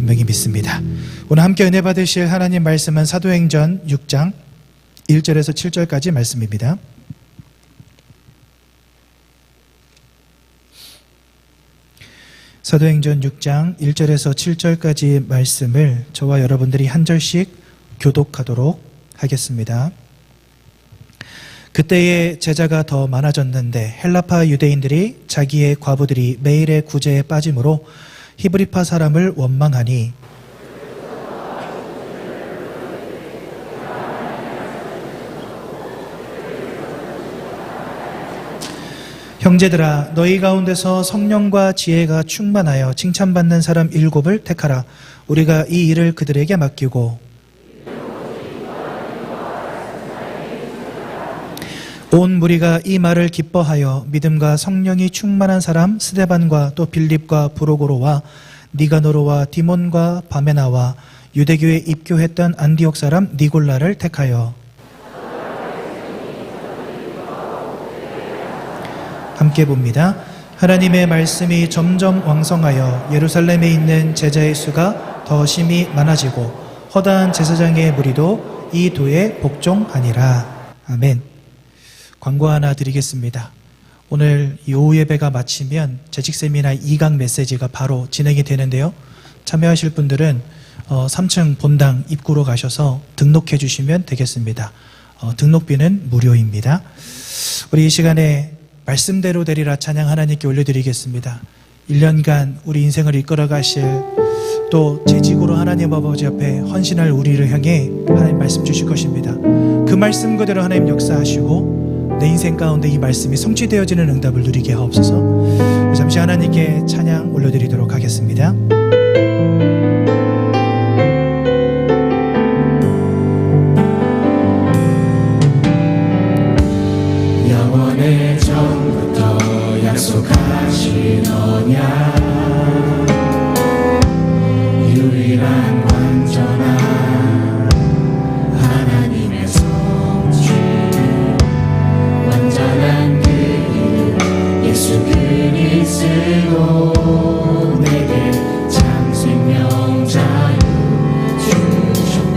분명히 믿습니다. 오늘 함께 은혜 받으실 하나님 말씀은 사도행전 6장 1절에서 7절까지 말씀입니다. 사도행전 6장 1절에서 7절까지 말씀을 저와 여러분들이 한 절씩 교독하도록 하겠습니다. 그때에 제자가 더 많아졌는데 헬라파 유대인들이 자기의 과부들이 매일의 구제에 빠짐으로 히브리파 사람을 원망하니 형제들아 너희 가운데서 성령과 지혜가 충만하여 칭찬받는 사람 7을 택하라. 우리가 이 일을 그들에게 맡기고 온 무리가 이 말을 기뻐하여 믿음과 성령이 충만한 사람 스데반과 또 빌립과 브로고로와 니가노로와 디몬과 바메나와 유대교에 입교했던 안디옥 사람 니골라를 택하여 함께 봅니다. 하나님의 말씀이 점점 왕성하여 예루살렘에 있는 제자의 수가 더 심히 많아지고 허다한 제사장의 무리도 이 도에 복종하니라. 아멘. 광고 하나 드리겠습니다. 오늘 이 오후 예배가 마치면 재직 세미나 2강 메시지가 바로 진행이 되는데요. 참여하실 분들은 3층 본당 입구로 가셔서 등록해 주시면 되겠습니다. 등록비는 무료입니다. 우리 이 시간에 말씀대로 되리라 찬양 하나님께 올려드리겠습니다. 1년간 우리 인생을 이끌어 가실 또 재직으로 하나님 아버지 앞에 헌신할 우리를 향해 하나님 말씀 주실 것입니다. 그 말씀 그대로 하나님 역사하시고 내 인생 가운데 이 말씀이 성취되어지는 응답을 누리게 하옵소서. 잠시 하나님께 찬양 올려드리도록 하겠습니다. 영원의 전부터 약속하신 언약 유일한 완전한 하나님의 성취 완전한 그 일 예수 그리스도 내게 참 생명 자유 주셨네.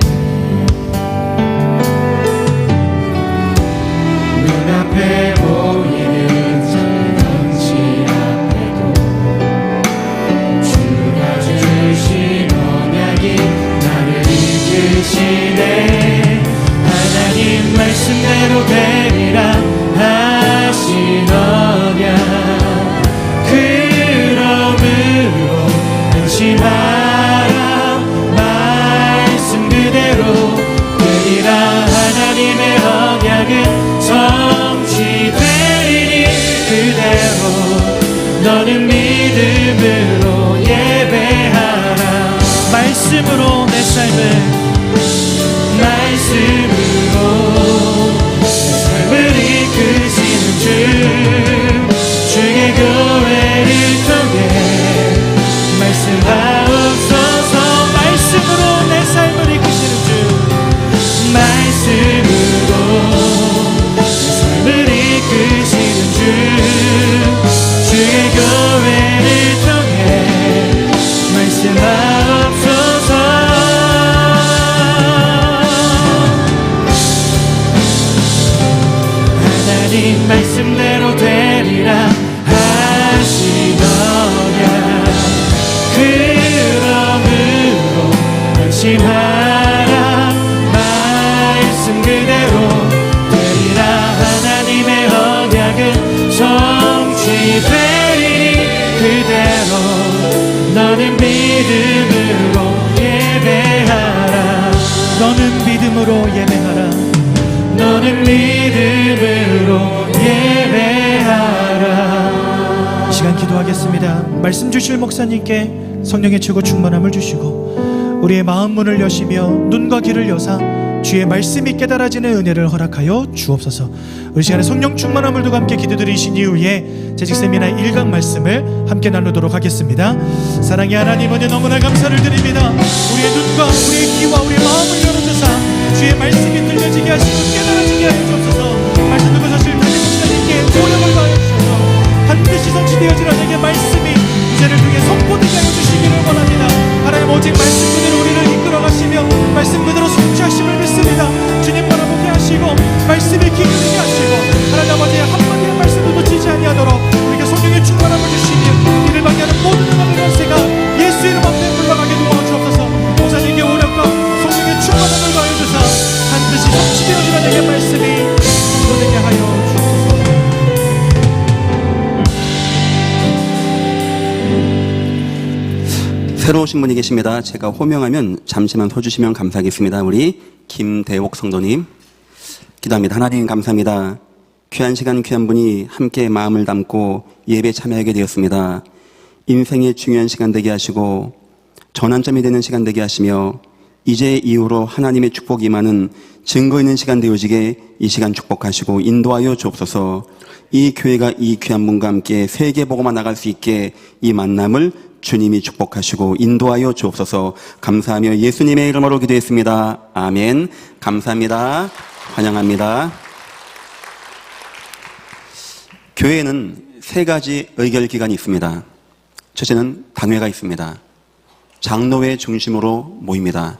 눈앞에 보이는 현실 앞에도 주가 주신 언약이 나를 이끄시네. 하나님 말씀대로 되리라 하신 언약 그러므로 안심하라. 말씀 그대로 되리라. 하나님의 언약은 성취되리니 그대로 너는 믿음으로 예배하라. 말씀으로 내 삶을 이끄시는 주의 교회를 통해 말씀하옵소서. 말씀으로 내 삶을 이끄시는 주 말씀으로 내 삶을 이끄시는 주의 교회를 통해 말씀하옵소서. 하나님 말씀대로 되리라 하신 언약 그러므로 안심하라. 말씀 그대로 되리라. 하나님의 언약은 성취되리니 그대로 너는 믿음으로 예배하라. 너는 믿음으로 예배하라. 너는 믿음으로 예배하라. 이 시간 기도하겠습니다. 말씀 주실 목사님께 성령의 최고 충만함을 주시고 우리의 마음 문을 여시며 눈과 귀를 여사 주의 말씀이 깨달아지는 은혜를 허락하여 주옵소서. 우리 시간에 성령 충만함을 두고 함께 기도드리신 이후에 재직 세미나 1강 말씀을 함께 나누도록 하겠습니다. 사랑의 하나님, 은혜 너무나 감사를 드립니다. 우리의 눈과 우리의 귀와 우리의 마음을 열어주사 주의 말씀이 들려지게 하시고 깨달아지게 하여 주옵소서. 말씀 듣고 사실 담임 목사님께 노력을 다하여 주셔서 반드시 성취되어지는 내게 말씀이 이제를 통해 선포되게 하여 주시기를 원합니다. 하나님 오직 새로 오신 분이 계십니다. 제가 호명하면 잠시만 서주시면 감사하겠습니다. 우리 김대옥 성도님. 기도합니다. 하나님 감사합니다. 귀한 시간 귀한 분이 함께 마음을 담고 예배 참여하게 되었습니다. 인생의 중요한 시간 되게 하시고 전환점이 되는 시간 되게 하시며 이제 이후로 하나님의 축복이 임하는 증거 있는 시간 되어지게 이 시간 축복하시고 인도하여 주옵소서. 이 교회가 이 귀한 분과 함께 세계 보고만 나갈 수 있게 이 만남을 주님이 축복하시고 인도하여 주옵소서. 감사하며 예수님의 이름으로 기도했습니다. 아멘. 감사합니다. 환영합니다. 교회에는 세 가지 의결 기관이 있습니다. 첫째는 당회가 있습니다. 장로회 중심으로 모입니다.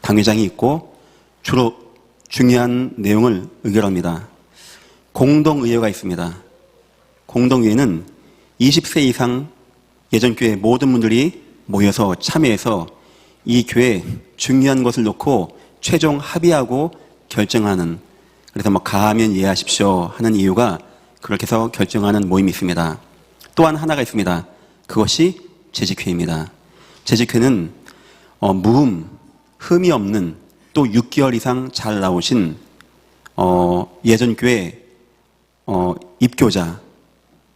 당회장이 있고 주로 중요한 내용을 의결합니다. 공동의회가 있습니다. 공동의회는 20세 이상 예전 교회 모든 분들이 모여서 참여해서 이 교회 중요한 것을 놓고 최종 합의하고 결정하는, 그래서 가하면 이해하십시오 하는 이유가 그렇게 해서 결정하는 모임이 있습니다. 또한 하나가 있습니다. 그것이 재직회입니다. 재직회는 흠이 없는 또 6개월 이상 잘 나오신 예전 교회 입교자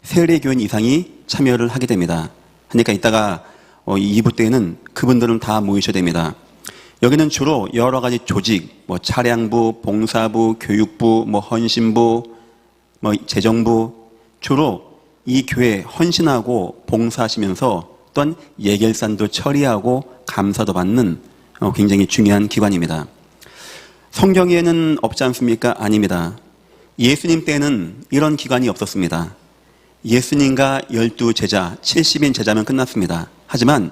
세례교인 이상이 참여를 하게 됩니다. 그러니까 이따가 2부 때에는 그분들은 다 모이셔야 됩니다. 여기는 주로 여러 가지 조직, 차량부, 봉사부, 교육부, 헌신부, 재정부, 주로 이 교회에 헌신하고 봉사하시면서 또한 예결산도 처리하고 감사도 받는 굉장히 중요한 기관입니다. 성경에는 없지 않습니까? 아닙니다. 예수님 때는 이런 기관이 없었습니다. 예수님과 12제자, 70인 제자면 끝났습니다. 하지만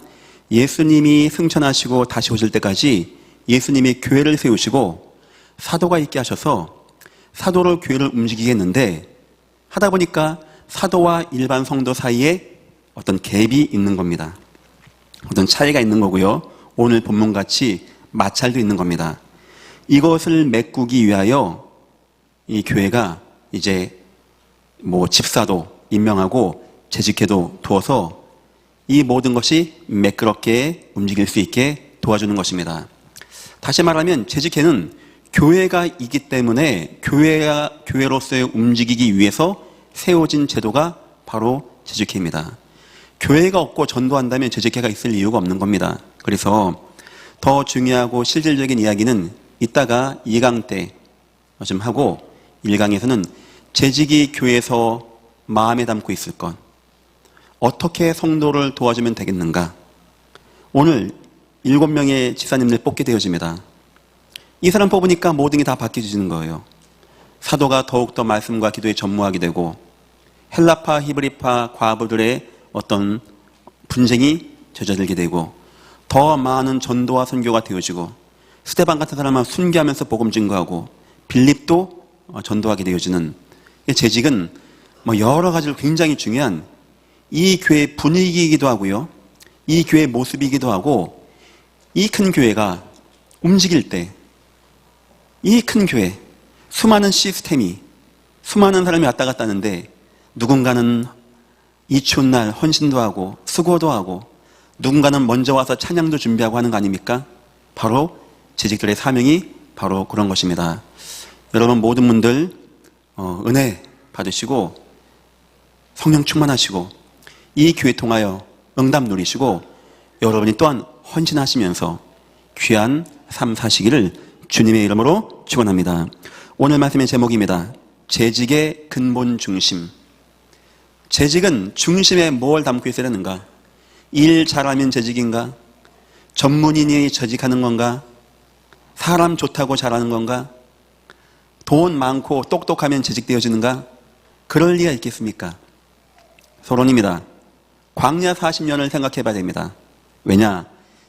예수님이 승천하시고 다시 오실 때까지 예수님이 교회를 세우시고 사도가 있게 하셔서 사도로 교회를 움직이게 했는데 하다 보니까 사도와 일반 성도 사이에 어떤 갭이 있는 겁니다. 어떤 차이가 있는 거고요. 오늘 본문같이 마찰도 있는 겁니다. 이것을 메꾸기 위하여 이 교회가 이제 집사도 임명하고 재직회도 두어서 이 모든 것이 매끄럽게 움직일 수 있게 도와주는 것입니다. 다시 말하면 재직회는 교회가 있기 때문에 교회로서의 움직이기 위해서 세워진 제도가 바로 재직회입니다. 교회가 없고 전도한다면 재직회가 있을 이유가 없는 겁니다. 그래서 더 중요하고 실질적인 이야기는 이따가 2강 때 좀 하고 1강에서는 재직이 교회에서 마음에 담고 있을 것, 어떻게 성도를 도와주면 되겠는가. 오늘 7명의 지사님들 뽑게 되어집니다. 이 사람 뽑으니까 모든 게 다 바뀌어지는 거예요. 사도가 더욱더 말씀과 기도에 전무하게 되고 헬라파, 히브리파 과부들의 어떤 분쟁이 젖어들게 되고 더 많은 전도와 선교가 되어지고 스데반 같은 사람은 순교하면서 복음 증거하고 빌립도 전도하게 되어지는, 재직은 여러 가지로 굉장히 중요한 이 교회의 분위기이기도 하고요. 이 교회의 모습이기도 하고 이 큰 교회가 움직일 때 이 큰 교회, 수많은 시스템이 수많은 사람이 왔다 갔다 하는데 누군가는 이 추운 날 헌신도 하고 수고도 하고 누군가는 먼저 와서 찬양도 준비하고 하는 거 아닙니까? 바로 재직들의 사명이 바로 그런 것입니다. 여러분 모든 분들 은혜 받으시고 성령 충만하시고 이 교회 통하여 응답 누리시고 여러분이 또한 헌신하시면서 귀한 삶 사시기를 주님의 이름으로 축원합니다. 오늘 말씀의 제목입니다. 재직의 근본 중심. 재직은 중심에 뭘 담고 있어야 하는가? 일 잘하면 재직인가? 전문인이 재직하는 건가? 사람 좋다고 잘하는 건가? 돈 많고 똑똑하면 재직되어지는가? 그럴 리가 있겠습니까? 서론입니다. 광야 40년을 생각해 봐야 됩니다. 왜냐?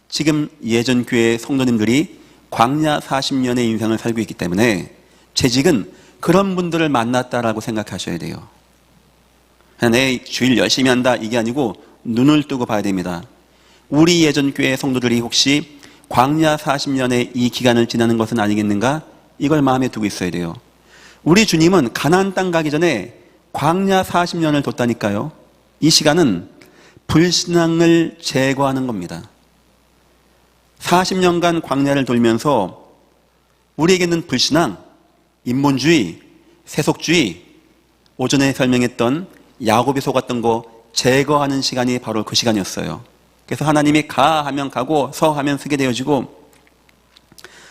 지금 예전 교회 성도님들이 광야 40년의 인생을 살고 있기 때문에 재직은 그런 분들을 만났다라고 생각하셔야 돼요. 내 주일 열심히 한다 이게 아니고 눈을 뜨고 봐야 됩니다. 우리 예전 교회 성도들이 혹시 광야 40년의 이 기간을 지나는 것은 아니겠는가? 이걸 마음에 두고 있어야 돼요. 우리 주님은 가나안 땅 가기 전에 광야 40년을 뒀다니까요. 이 시간은 불신앙을 제거하는 겁니다. 40년간 광야를 돌면서 우리에게는 불신앙, 인본주의, 세속주의, 오전에 설명했던 야곱이 속았던 거 제거하는 시간이 바로 그 시간이었어요. 그래서 하나님이 가 하면 가고 서 하면 서게 되어지고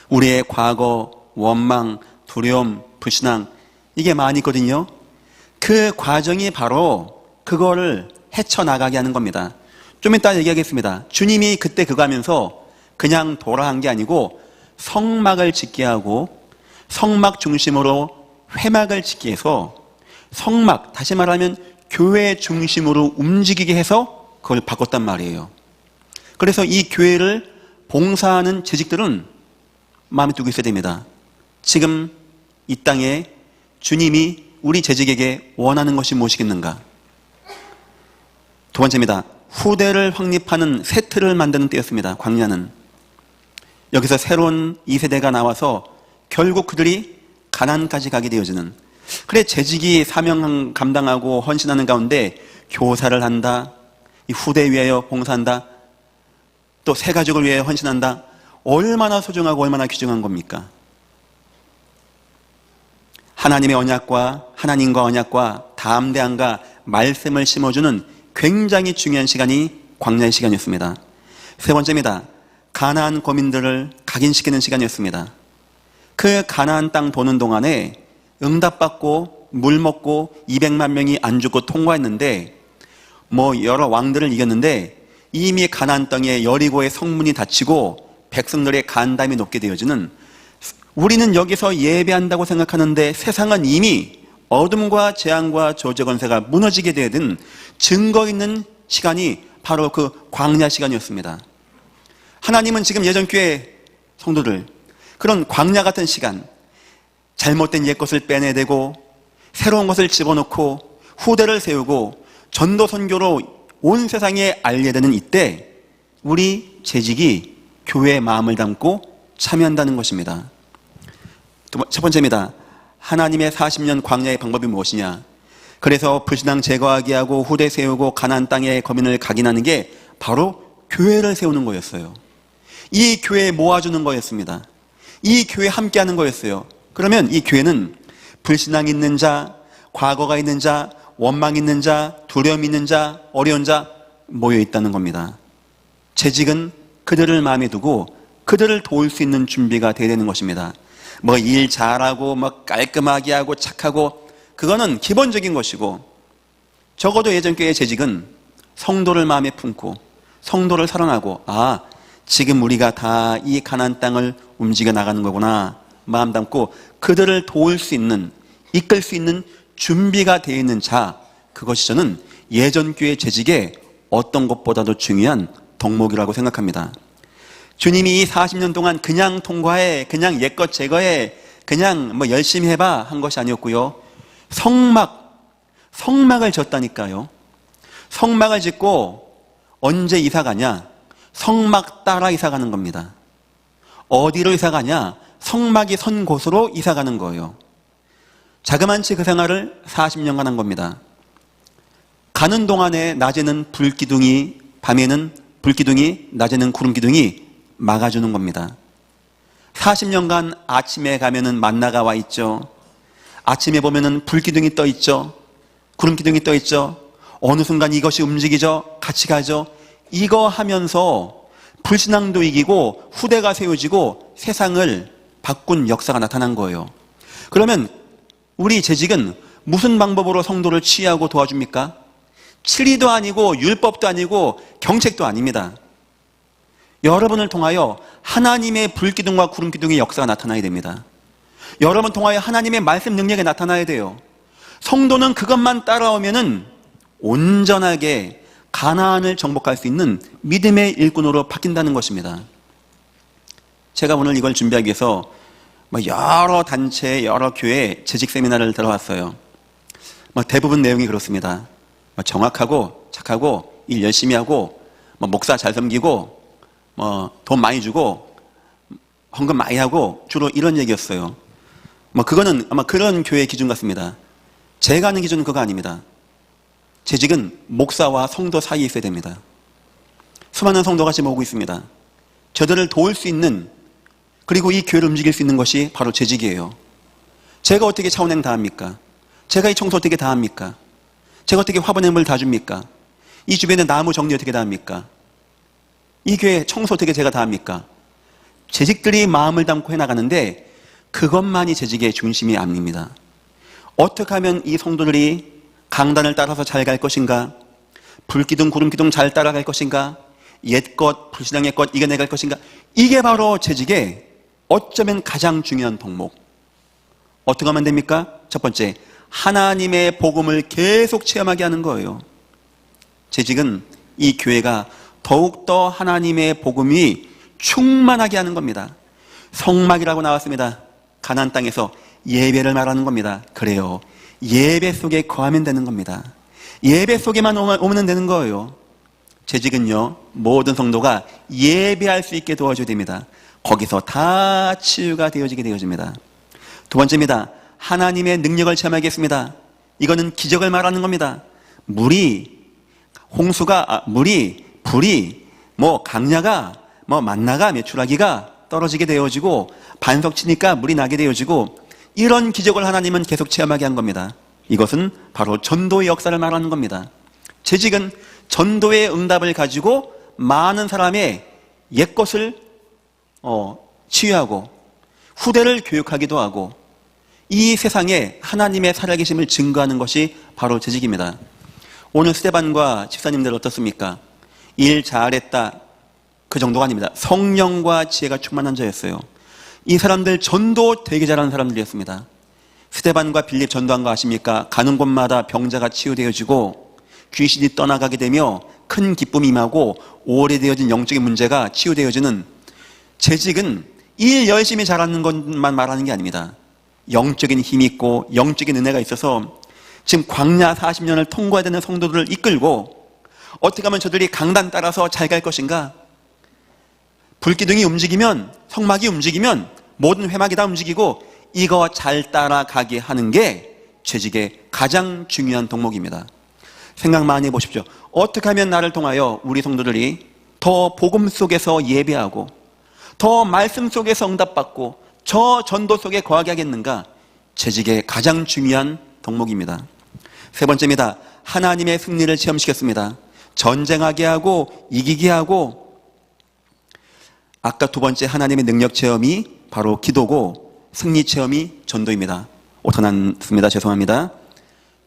우리의 과거, 원망, 두려움, 불신앙 이게 많이 있거든요. 그 과정이 바로 그거를 헤쳐나가게 하는 겁니다. 좀 이따 얘기하겠습니다. 주님이 그때 그거 하면서 그냥 돌아간 게 아니고 성막을 짓게 하고 성막 중심으로 회막을 짓게 해서 성막, 다시 말하면 교회 중심으로 움직이게 해서 그걸 바꿨단 말이에요. 그래서 이 교회를 봉사하는 재직들은 마음에 두고 있어야 됩니다. 지금 이 땅에 주님이 우리 재직에게 원하는 것이 무엇이겠는가? 두 번째입니다. 후대를 확립하는 새 틀을 만드는 때였습니다. 광야는. 여기서 새로운 2세대가 나와서 결국 그들이 가나안까지 가게 되어지는, 그래 재직이 사명 감당하고 헌신하는 가운데 교사를 한다, 이 후대 위하여 봉사한다, 또 새 가족을 위하여 헌신한다. 얼마나 소중하고 얼마나 귀중한 겁니까? 하나님의 언약과 하나님과 언약과 담대함과 말씀을 심어주는 굉장히 중요한 시간이 광야의 시간이었습니다. 세 번째입니다. 가나안 거민들을 각인시키는 시간이었습니다. 그 가나안 땅 도는 동안에 응답받고 물 먹고 200만 명이 안 죽고 통과했는데 여러 왕들을 이겼는데 이미 가나안 땅에 여리고의 성문이 닫히고 백성들의 간담이 높게 되어지는, 우리는 여기서 예배한다고 생각하는데 세상은 이미 어둠과 재앙과 저주의 권세가 무너지게 되는 증거 있는 시간이 바로 그 광야 시간이었습니다. 하나님은 지금 예전교회 성도들 그런 광야 같은 시간, 잘못된 옛 것을 빼내대고 새로운 것을 집어넣고 후대를 세우고 전도 선교로 온 세상에 알려야 되는 이때 우리 재직이 교회의 마음을 담고 참여한다는 것입니다. 첫 번째입니다. 하나님의 40년 광야의 방법이 무엇이냐? 그래서 불신앙 제거하게 하고 후대 세우고 가나안 땅의 거민을 각인하는 게 바로 교회를 세우는 거였어요. 이 교회에 모아주는 거였습니다. 이 교회에 함께하는 거였어요. 그러면 이 교회는 불신앙 있는 자, 과거가 있는 자, 원망 있는 자, 두려움 있는 자, 어려운 자 모여 있다는 겁니다. 재직은 그들을 마음에 두고 그들을 도울 수 있는 준비가 되어야 되는 것입니다. 일 잘하고 깔끔하게 하고 착하고 그거는 기본적인 것이고, 적어도 예전교회의 재직은 성도를 마음에 품고 성도를 사랑하고, 지금 우리가 다 이 가나안 땅을 움직여 나가는 거구나 마음 담고 그들을 도울 수 있는, 이끌 수 있는 준비가 되어 있는 자, 그것이 저는 예전교회 재직의 어떤 것보다도 중요한 덕목이라고 생각합니다. 주님이 이 40년 동안 그냥 통과해, 그냥 옛것 제거해, 그냥 열심히 해봐 한 것이 아니었고요. 성막을 짓다니까요. 성막을 짓고 언제 이사 가냐? 성막 따라 이사 가는 겁니다. 어디로 이사 가냐? 성막이 선 곳으로 이사 가는 거예요. 자그만치 그 생활을 40년간 한 겁니다. 가는 동안에 낮에는 불기둥이, 밤에는 불기둥이, 낮에는 구름기둥이 막아주는 겁니다. 40년간 아침에 가면은 만나가 와 있죠. 아침에 보면은 불기둥이 떠 있죠. 구름기둥이 떠 있죠. 어느 순간 이것이 움직이죠. 같이 가죠. 이거 하면서 불신앙도 이기고 후대가 세워지고 세상을 바꾼 역사가 나타난 거예요. 그러면 우리 재직은 무슨 방법으로 성도를 치유하고 도와줍니까? 치리도 아니고 율법도 아니고 경책도 아닙니다. 여러분을 통하여 하나님의 불기둥과 구름기둥의 역사가 나타나야 됩니다. 여러분 통하여 하나님의 말씀 능력이 나타나야 돼요. 성도는 그것만 따라오면은 온전하게 가나안을 정복할 수 있는 믿음의 일꾼으로 바뀐다는 것입니다. 제가 오늘 이걸 준비하기 위해서 여러 단체, 여러 교회 재직 세미나를 들어왔어요. 대부분 내용이 그렇습니다. 정확하고 착하고 일 열심히 하고 목사 잘 섬기고 돈 많이 주고 헌금 많이 하고 주로 이런 얘기였어요. 그거는 아마 그런 교회 기준 같습니다. 제가 하는 기준은 그거 아닙니다. 재직은 목사와 성도 사이에 있어야 됩니다. 수많은 성도가 지금 오고 있습니다. 저들을 도울 수 있는, 그리고 이 교회를 움직일 수 있는 것이 바로 재직이에요. 제가 어떻게 차운행 다 합니까? 제가 이 청소 어떻게 다 합니까? 제가 어떻게 화분의 물다 줍니까? 이 주변에 나무 정리 어떻게 다 합니까? 이 교회 청소 어떻게 제가 다 합니까? 재직들이 마음을 담고 해나가는데 그것만이 재직의 중심이 아닙니다. 어떻게 하면 이 성도들이 강단을 따라서 잘 갈 것인가? 불기둥 구름기둥 잘 따라갈 것인가? 옛것 불신앙의 것 이겨내갈 것인가? 이게 바로 재직의 어쩌면 가장 중요한 덕목. 어떻게 하면 됩니까? 첫 번째, 하나님의 복음을 계속 체험하게 하는 거예요. 재직은 이 교회가 더욱더 하나님의 복음이 충만하게 하는 겁니다. 성막이라고 나왔습니다. 가나안 땅에서 예배를 말하는 겁니다. 그래요. 예배 속에 거하면 되는 겁니다. 예배 속에만 오면 되는 거예요. 재직은요, 모든 성도가 예배할 수 있게 도와줘야 됩니다. 거기서 다 치유가 되어지게 되어집니다. 두 번째입니다. 하나님의 능력을 체험하겠습니다. 이거는 기적을 말하는 겁니다. 물이, 불이, 강야가, 만나가, 메추라기가 떨어지게 되어지고, 반석 치니까 물이 나게 되어지고, 이런 기적을 하나님은 계속 체험하게 한 겁니다. 이것은 바로 전도의 역사를 말하는 겁니다. 재직은 전도의 응답을 가지고 많은 사람의 옛것을 치유하고 후대를 교육하기도 하고 이 세상에 하나님의 살아계심을 증거하는 것이 바로 재직입니다. 오늘 스데반과 집사님들 어떻습니까? 일 잘했다, 그 정도가 아닙니다. 성령과 지혜가 충만한 자였어요. 이 사람들 전도 되게 잘하는 사람들이었습니다. 스데반과 빌립 전도한 거 아십니까? 가는 곳마다 병자가 치유되어지고 귀신이 떠나가게 되며 큰 기쁨이 임하고 오래되어진 영적인 문제가 치유되어지는. 재직은 일 열심히 잘하는 것만 말하는 게 아닙니다. 영적인 힘이 있고 영적인 은혜가 있어서 지금 광야 40년을 통과해야 되는 성도들을 이끌고 어떻게 하면 저들이 강단 따라서 잘 갈 것인가? 불기둥이 움직이면, 성막이 움직이면 모든 회막이 다 움직이고 이거 잘 따라가게 하는 게 재직의 가장 중요한 덕목입니다. 생각 많이 해보십시오. 어떻게 하면 나를 통하여 우리 성도들이 더 복음 속에서 예배하고 더 말씀 속에서 응답받고 저 전도 속에 거하게 하겠는가? 재직의 가장 중요한 덕목입니다. 세 번째입니다. 하나님의 승리를 체험시켰습니다. 전쟁하게 하고 이기게 하고. 아까 두 번째 하나님의 능력 체험이 바로 기도고 승리 체험이 전도입니다. 오타났습니다. 죄송합니다.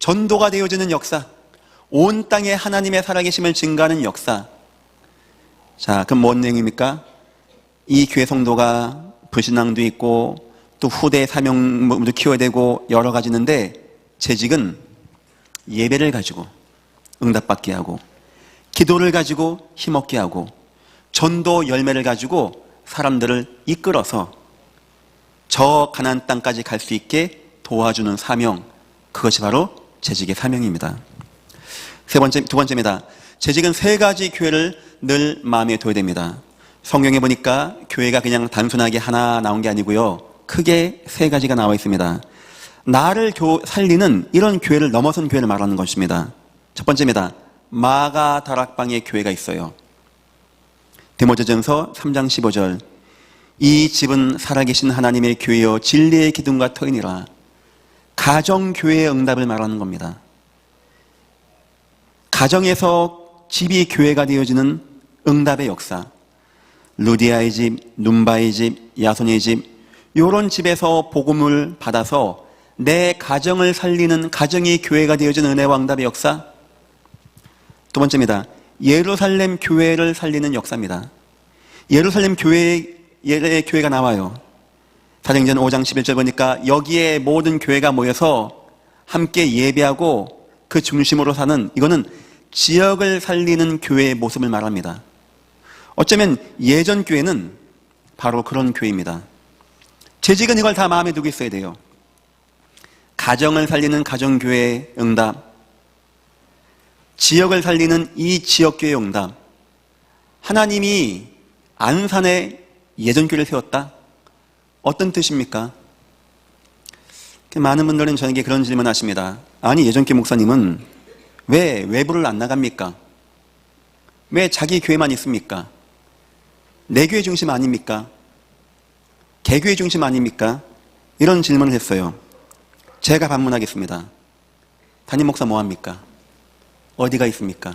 전도가 되어지는 역사, 온 땅에 하나님의 살아계심을 증가하는 역사. 자, 그럼 뭔 내용입니까? 이 교회 성도가 불신앙도 있고 또 후대 사명도 키워야 되고 여러 가지 있는데 재직은 예배를 가지고 응답받게 하고 기도를 가지고 힘없게 하고 전도 열매를 가지고 사람들을 이끌어서 저 가나안 땅까지 갈 수 있게 도와주는 사명, 그것이 바로 재직의 사명입니다. 두 번째입니다. 재직은 세 가지 교회를 늘 마음에 둬야 됩니다. 성경에 보니까 교회가 그냥 단순하게 하나 나온 게 아니고요. 크게 세 가지가 나와 있습니다. 나를 살리는 이런 교회를 넘어선 교회를 말하는 것입니다. 첫 번째입니다. 마가 다락방의 교회가 있어요. 디모데전서 3장 15절. 이 집은 살아계신 하나님의 교회여 진리의 기둥과 터이니라. 가정교회의 응답을 말하는 겁니다. 가정에서 집이 교회가 되어지는 응답의 역사. 루디아의 집, 눈바의 집, 야손의 집, 이런 집에서 복음을 받아서 내 가정을 살리는 가정이 교회가 되어지는 은혜와 응답의 역사. 두 번째입니다. 예루살렘 교회를 살리는 역사입니다. 예루살렘 교회가 나와요. 사도행전 5장 11절 보니까 여기에 모든 교회가 모여서 함께 예배하고 그 중심으로 사는, 이거는 지역을 살리는 교회의 모습을 말합니다. 어쩌면 예전 교회는 바로 그런 교회입니다. 재직은 이걸 다 마음에 두고 있어야 돼요. 가정을 살리는 가정교회의 응답, 지역을 살리는 이 지역교회의 응답. 하나님이 안산에 예전교회를 세웠다? 어떤 뜻입니까? 많은 분들은 저에게 그런 질문 하십니다. 아니, 예전교회 목사님은 왜 외부를 안 나갑니까? 왜 자기 교회만 있습니까? 내 교회 중심 아닙니까? 개교회 중심 아닙니까? 이런 질문을 했어요. 제가 반문하겠습니다. 담임 목사 뭐합니까? 어디가 있습니까?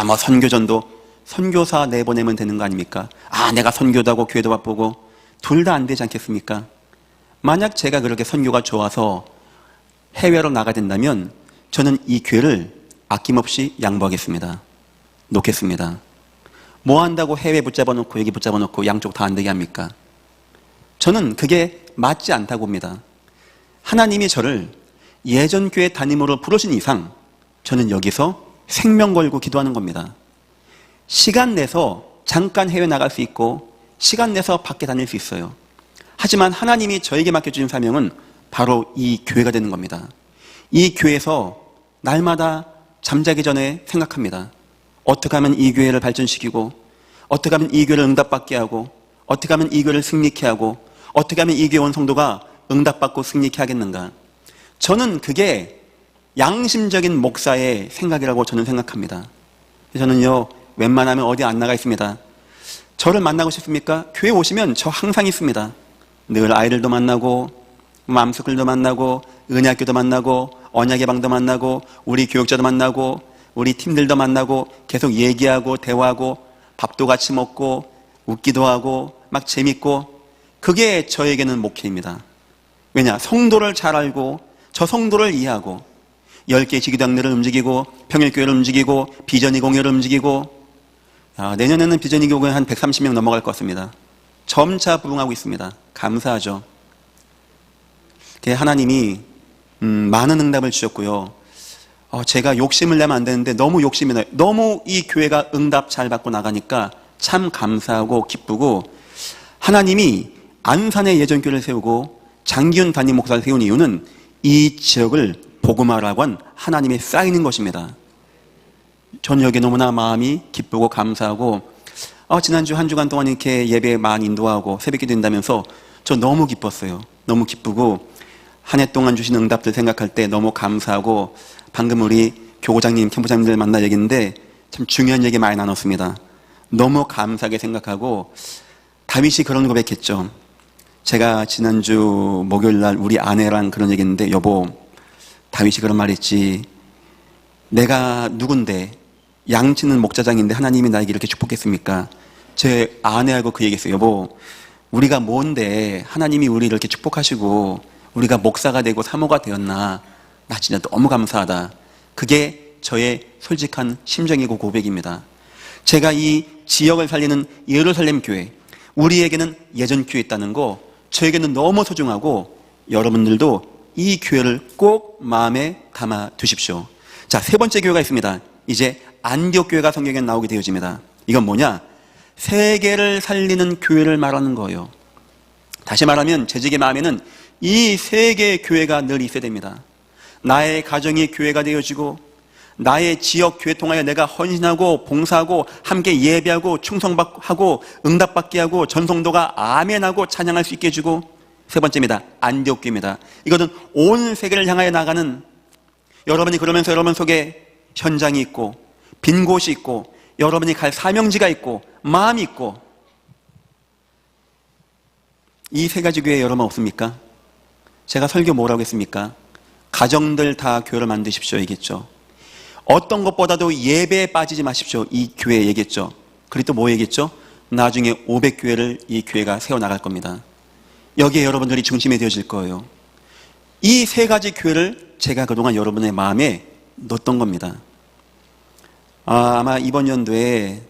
뭐 선교전도 선교사 내보내면 되는 거 아닙니까? 내가 선교도 하고 교회도 바쁘고 둘 다 안 되지 않겠습니까? 만약 제가 그렇게 선교가 좋아서 해외로 나가야 된다면 저는 이 교회를 아낌없이 양보하겠습니다. 놓겠습니다. 뭐 한다고 해외 붙잡아 놓고 여기 붙잡아 놓고 양쪽 다 안 되게 합니까? 저는 그게 맞지 않다고 봅니다. 하나님이 저를 예전 교회 담임으로 부르신 이상 저는 여기서 생명 걸고 기도하는 겁니다. 시간 내서 잠깐 해외 나갈 수 있고 시간 내서 밖에 다닐 수 있어요. 하지만 하나님이 저에게 맡겨주신 사명은 바로 이 교회가 되는 겁니다. 이 교회에서 날마다 잠자기 전에 생각합니다. 어떻게 하면 이 교회를 발전시키고, 어떻게 하면 이 교회를 응답받게 하고, 어떻게 하면 이 교회를 승리케 하고, 어떻게 하면 이 교회 온 성도가 응답받고 승리케 하겠는가. 저는 그게 양심적인 목사의 생각이라고 저는 생각합니다. 저는요, 웬만하면 어디 안 나가 있습니다. 저를 만나고 싶습니까? 교회 오시면 저 항상 있습니다. 늘 아이들도 만나고, 맘스쿨도 만나고, 은혜학교도 만나고, 언약의 방도 만나고, 우리 교육자도 만나고, 우리 팀들도 만나고, 계속 얘기하고 대화하고 밥도 같이 먹고 웃기도 하고 막 재밌고, 그게 저에게는 목회입니다. 왜냐? 성도를 잘 알고 저 성도를 이해하고 10개 지기당들을 움직이고 평일교회를 움직이고 비전 201을 움직이고, 내년에는 비전 201 한 130명 넘어갈 것 같습니다. 점차 부흥하고 있습니다. 감사하죠. 하나님이 많은 응답을 주셨고요. 제가 욕심을 내면 안 되는데 너무 욕심이 나요. 너무 이 교회가 응답 잘 받고 나가니까 참 감사하고 기쁘고, 하나님이 안산에 예전교회를 세우고 장기훈 담임 목사를 세운 이유는 이 지역을 복음화라고 한 하나님의 쌓이는 것입니다. 전 여기에 너무나 마음이 기쁘고 감사하고, 지난주 한 주간 동안 이렇게 예배 많이 인도하고 새벽기도 된다면서 저 너무 기뻤어요. 너무 기쁘고, 한 해 동안 주신 응답들 생각할 때 너무 감사하고, 방금 우리 교고장님, 캠프장님들 만나 얘기했는데 참 중요한 얘기 많이 나눴습니다. 너무 감사하게 생각하고, 다윗이 그런 고백했죠. 제가 지난주 목요일날 우리 아내랑 그런 얘기했는데, 여보, 다윗이 그런 말 했지. 내가 누군데, 양치는 목자장인데 하나님이 나에게 이렇게 축복했습니까? 제 아내하고 그 얘기했어요. 여보, 우리가 뭔데 하나님이 우리를 이렇게 축복하시고 우리가 목사가 되고 사모가 되었나. 나 진짜 너무 감사하다. 그게 저의 솔직한 심정이고 고백입니다. 제가 이 지역을 살리는 예루살렘 교회, 우리에게는 예전 교회 있다는 거 저에게는 너무 소중하고, 여러분들도 이 교회를 꼭 마음에 담아 두십시오. 자, 세 번째 교회가 있습니다. 이제 안디옥 교회가 성경에 나오게 되어집니다. 이건 뭐냐? 세계를 살리는 교회를 말하는 거예요. 다시 말하면 재직의 마음에는 이 세계의 교회가 늘 있어야 됩니다. 나의 가정이 교회가 되어지고, 나의 지역 교회 통하여 내가 헌신하고 봉사하고 함께 예배하고 충성하고 응답받게 하고 전성도가 아멘하고 찬양할 수 있게 해주고, 세 번째입니다. 안디옥 교회입니다. 이것은 온 세계를 향하여 나가는, 여러분이 그러면서 여러분 속에 현장이 있고 빈 곳이 있고 여러분이 갈 사명지가 있고 마음이 있고, 이 세 가지 교회 여러분 없습니까? 제가 설교 뭐라고 했습니까? 가정들 다 교회를 만드십시오 얘기했죠. 어떤 것보다도 예배에 빠지지 마십시오 이 교회 얘기했죠. 그리고 또 뭐 얘기했죠? 나중에 500교회를 이 교회가 세워나갈 겁니다. 여기에 여러분들이 중심이 되어질 거예요. 이 세 가지 교회를 제가 그동안 여러분의 마음에 넣었던 겁니다. 아마 이번 연도에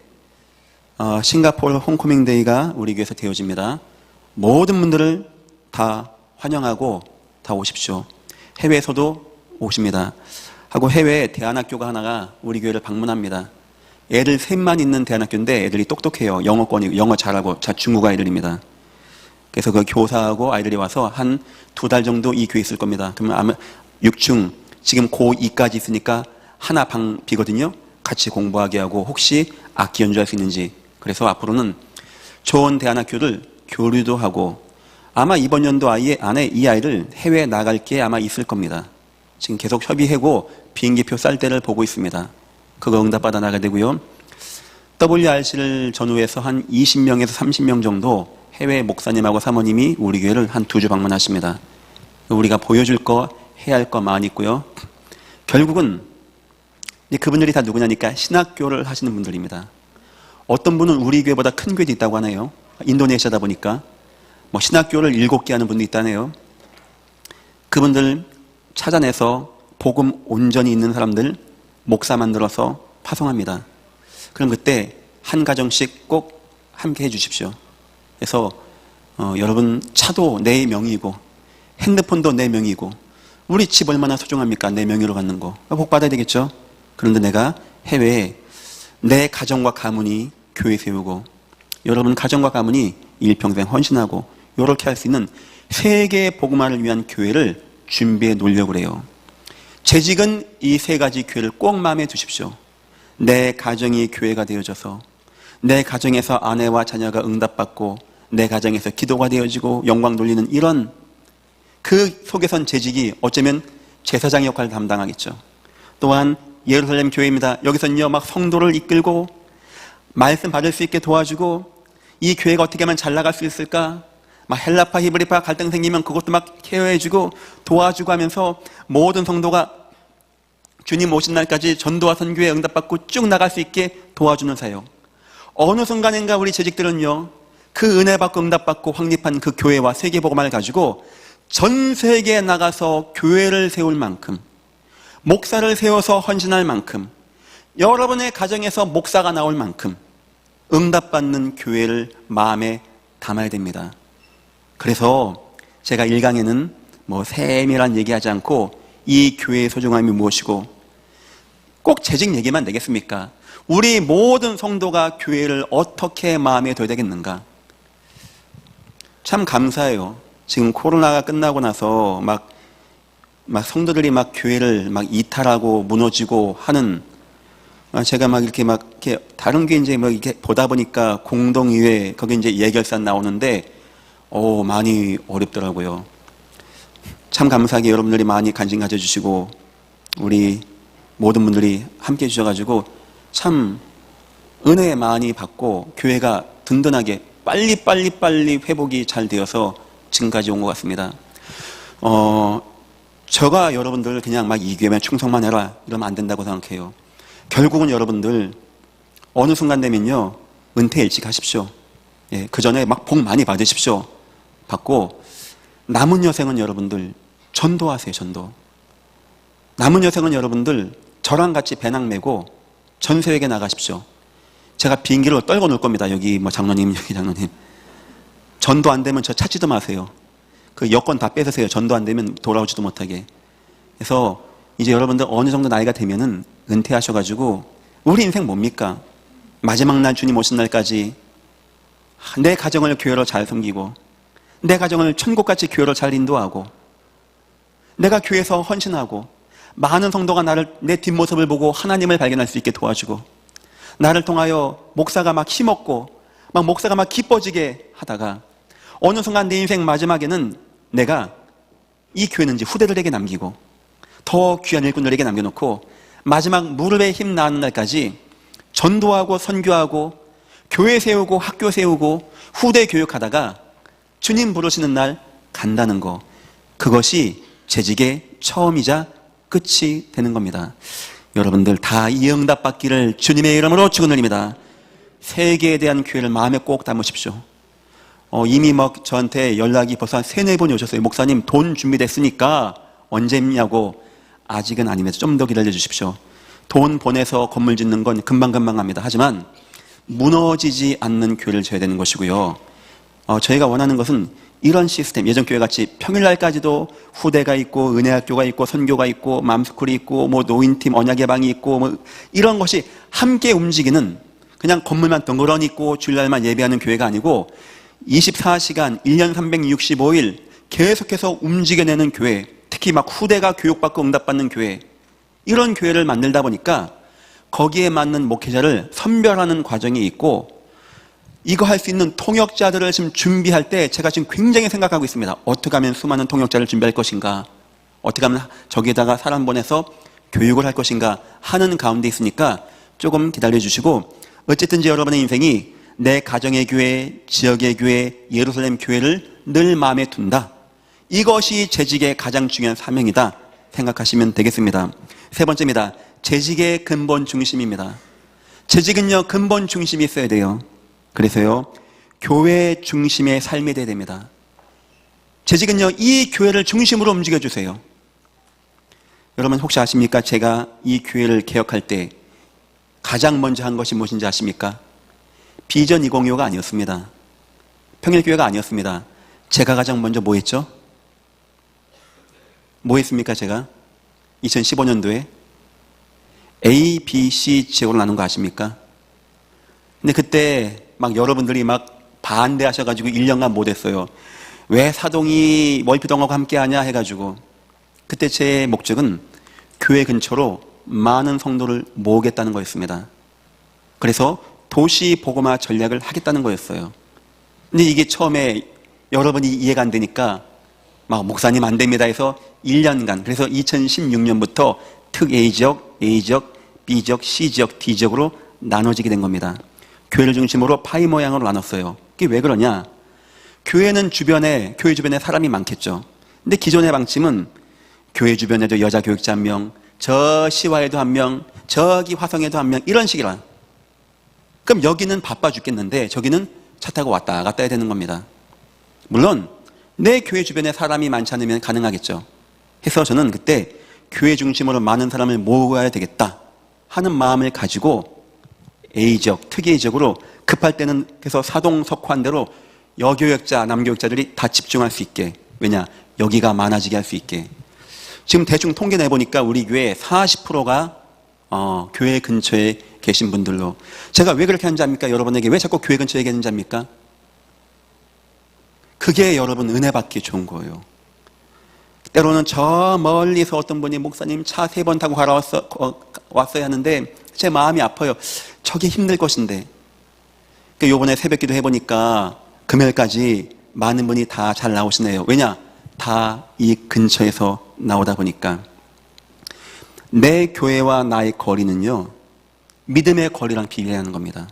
싱가포르 홈커밍 데이가 우리 교회에서 되어집니다. 모든 분들을 다 환영하고 다 오십시오. 해외에서도 오십니다. 하고 해외에 대안학교가 하나가 우리 교회를 방문합니다. 애들 셋만 있는 대안학교인데 애들이 똑똑해요. 영어 잘하고 중국 아이들입니다. 그래서 그 교사하고 아이들이 와서 한 2달 정도 이 교회에 있을 겁니다. 그러면 아마 6중, 지금 고2까지 있으니까 하나 방 비거든요. 같이 공부하게 하고 혹시 악기 연주할 수 있는지. 그래서 앞으로는 좋은 대안학교를 교류도 하고, 아마 이번 연도 안에 이 아이를 해외에 나갈 게 아마 있을 겁니다. 지금 계속 협의하고 비행기표 쌀 때를 보고 있습니다. 그거 응답받아 나가야 되고요. WRC를 전후해서 한 20명에서 30명 정도 해외 목사님하고 사모님이 우리 교회를 한 2주 방문하십니다. 우리가 보여줄 거, 해야 할 거 많이 있고요. 결국은 그분들이 다 누구냐니까 신학교를 하시는 분들입니다. 어떤 분은 우리 교회보다 큰 교회도 있다고 하네요. 인도네시아다 보니까 뭐 신학교를 7개 하는 분도 있다네요. 그분들 찾아내서 복음 온전히 있는 사람들 목사 만들어서 파송합니다. 그럼 그때 한 가정씩 꼭 함께 해주십시오. 그래서 여러분 차도 내 명의고 핸드폰도 내 명의고 우리 집 얼마나 소중합니까? 내 명의로 갖는 거 복 받아야 되겠죠. 그런데 내가 해외에 내 가정과 가문이 교회 세우고 여러분 가정과 가문이 일평생 헌신하고 이렇게 할 수 있는 세계 복음화를 위한 교회를 준비해 놓으려고 그래요. 재직은 이 3가지 교회를 꼭 마음에 두십시오. 내 가정이 교회가 되어져서 내 가정에서 아내와 자녀가 응답받고 내 가정에서 기도가 되어지고 영광 돌리는 이런 그 속에선 재직이 어쩌면 제사장의 역할을 담당하겠죠. 또한 예루살렘 교회입니다. 여기서는요 막 성도를 이끌고 말씀 받을 수 있게 도와주고 이 교회가 어떻게 하면 잘 나갈 수 있을까? 막 헬라파 히브리파 갈등 생기면 그것도 막 케어해주고 도와주고 하면서 모든 성도가 주님 오신 날까지 전도와 선교에 응답받고 쭉 나갈 수 있게 도와주는 사역. 어느 순간인가 우리 재직들은요 그 은혜 받고 응답받고 확립한 그 교회와 세계복음화를 가지고 전 세계에 나가서 교회를 세울 만큼 목사를 세워서 헌신할 만큼 여러분의 가정에서 목사가 나올 만큼 응답받는 교회를 마음에 담아야 됩니다. 그래서 제가 1강에는 뭐 세밀한 얘기하지 않고 이 교회의 소중함이 무엇이고 꼭 재직 얘기만 되겠습니까? 우리 모든 성도가 교회를 어떻게 마음에 둬야 되겠는가? 참 감사해요. 지금 코로나가 끝나고 나서 막 성도들이 막 교회를 막 이탈하고 무너지고 하는 제가 막 이렇게 다른 게 이제 막 이렇게 보다 보니까 공동의회 거기 이제 예결산 나오는데 많이 어렵더라고요. 참 감사하게 여러분들이 많이 관심 가져주시고 우리 모든 분들이 함께 해주셔가지고 참 은혜 많이 받고 교회가 든든하게 빨리 회복이 잘 되어서 지금까지 온 것 같습니다. 제가 여러분들 그냥 막 이 교회만 충성만 해라 이러면 안 된다고 생각해요. 결국은 여러분들 어느 순간 되면요 은퇴 일찍 하십시오. 예, 그 전에 막 복 많이 받으십시오. 받고 남은 여생은 여러분들 전도하세요. 전도. 남은 여생은 여러분들 저랑 같이 배낭 메고 전 세계에 나가십시오. 제가 비행기로 떨궈 놓을 겁니다. 여기 뭐 장로님, 여기 장로님. 전도 안 되면 저 찾지도 마세요. 그 여권 다 뺏으세요. 전도 안 되면 돌아오지도 못하게. 그래서 이제 여러분들 어느 정도 나이가 되면은 은퇴하셔가지고 우리 인생 뭡니까? 마지막 날 주님 오신 날까지 내 가정을 교회로 잘 섬기고 내 가정을 천국같이 교회로 잘 인도하고 내가 교회에서 헌신하고 많은 성도가 내 뒷모습을 보고 하나님을 발견할 수 있게 도와주고 나를 통하여 목사가 막 힘없고 막 목사가 막 기뻐지게 하다가 어느 순간 내 인생 마지막에는 내가 이 교회는 이제 후대들에게 남기고 더 귀한 일꾼들에게 남겨놓고 마지막 무릎에 힘 나는 날까지 전도하고 선교하고 교회 세우고 학교 세우고 후대 교육하다가 주님 부르시는 날 간다는 거, 그것이 재직의 처음이자 끝이 되는 겁니다. 여러분들 다 이 응답 받기를 주님의 이름으로 축원드립니다. 세계에 대한 교회를 마음에 꼭 담으십시오. 이미 막 저한테 연락이 벌써 한 3-4번이 오셨어요. 목사님 돈 준비됐으니까 언제냐고. 아직은 아닙니다. 좀 더 기다려 주십시오. 돈 보내서 건물 짓는 건 금방금방 합니다. 하지만 무너지지 않는 교회를 지어야 되는 것이고요. 저희가 원하는 것은 이런 시스템, 예전 교회 같이 평일날까지도 후대가 있고 은혜학교가 있고 선교가 있고 맘스쿨이 있고 뭐 노인팀 언약의 방이 있고 뭐 이런 것이 함께 움직이는, 그냥 건물만 덩그러니 있고 주일날만 예배하는 교회가 아니고 24시간 1년 365일 계속해서 움직여내는 교회, 특히 막 후대가 교육받고 응답받는 교회, 이런 교회를 만들다 보니까 거기에 맞는 목회자를 선별하는 과정이 있고, 이거 할 수 있는 통역자들을 지금 준비할 때 제가 지금 굉장히 생각하고 있습니다. 어떻게 하면 수많은 통역자를 준비할 것인가, 어떻게 하면 저기에다가 사람 보내서 교육을 할 것인가 하는 가운데 있으니까 조금 기다려 주시고, 어쨌든지 여러분의 인생이 내 가정의 교회, 지역의 교회, 예루살렘 교회를 늘 마음에 둔다. 이것이 재직의 가장 중요한 사명이다 생각하시면 되겠습니다. 세 번째입니다. 재직의 근본 중심입니다. 재직은요, 근본 중심이 있어야 돼요. 그래서요, 교회 중심의 삶이 돼야 됩니다. 재직은요, 이 교회를 중심으로 움직여주세요. 여러분 혹시 아십니까? 제가 이 교회를 개혁할 때 가장 먼저 한 것이 무엇인지 아십니까? 비전 2025가 아니었습니다. 평일교회가 아니었습니다. 제가 가장 먼저 뭐 했죠? 뭐 했습니까 제가? 2015년도에 A, B, C 지역으로 나눈 거 아십니까? 근데 그때 막 여러분들이 막 반대하셔가지고 1년간 못했어요. 왜 사동이 월피동하고 함께 하냐 해가지고. 그때 제 목적은 교회 근처로 많은 성도를 모으겠다는 거였습니다. 그래서 도시 복음화 전략을 하겠다는 거였어요. 근데 이게 처음에 여러분이 이해가 안 되니까 막 목사님 안 됩니다 해서 1년간, 그래서 2016년부터 특 A지역, A지역, B지역, C지역, D지역으로 나눠지게 된 겁니다. 교회를 중심으로 파이 모양으로 나눴어요. 그게 왜 그러냐? 교회 주변에 사람이 많겠죠. 근데 기존의 방침은 교회 주변에도 여자 교육자 1명, 저 시와에도 1명, 저기 화성에도 1명, 이런 식이라. 그럼 여기는 바빠 죽겠는데 저기는 차 타고 왔다 갔다 해야 되는 겁니다. 물론 내 교회 주변에 사람이 많지 않으면 가능하겠죠. 해서 저는 그때 교회 중심으로 많은 사람을 모아야 되겠다 하는 마음을 가지고 A지역, 특이 A지역으로 급할 때는 그래서 사동 석환대로 여교역자, 남교역자들이 다 집중할 수 있게, 왜냐? 여기가 많아지게 할 수 있게. 지금 대충 통계 내보니까 우리 교회 40%가 교회 근처에 계신 분들로. 제가 왜 그렇게 하는지 압니까? 여러분에게 왜 자꾸 교회 근처에 계는지 압니까? 그게 여러분 은혜 받기 좋은 거예요. 때로는 저 멀리서 어떤 분이 목사님 차 3번 타고 왔어야 하는데 제 마음이 아파요. 저게 힘들 것인데. 요번에 새벽기도 해보니까 금요일까지 많은 분이 다 잘 나오시네요. 왜냐? 다 이 근처에서 나오다 보니까. 내 교회와 나의 거리는요, 믿음의 거리랑 비례하는 겁니다.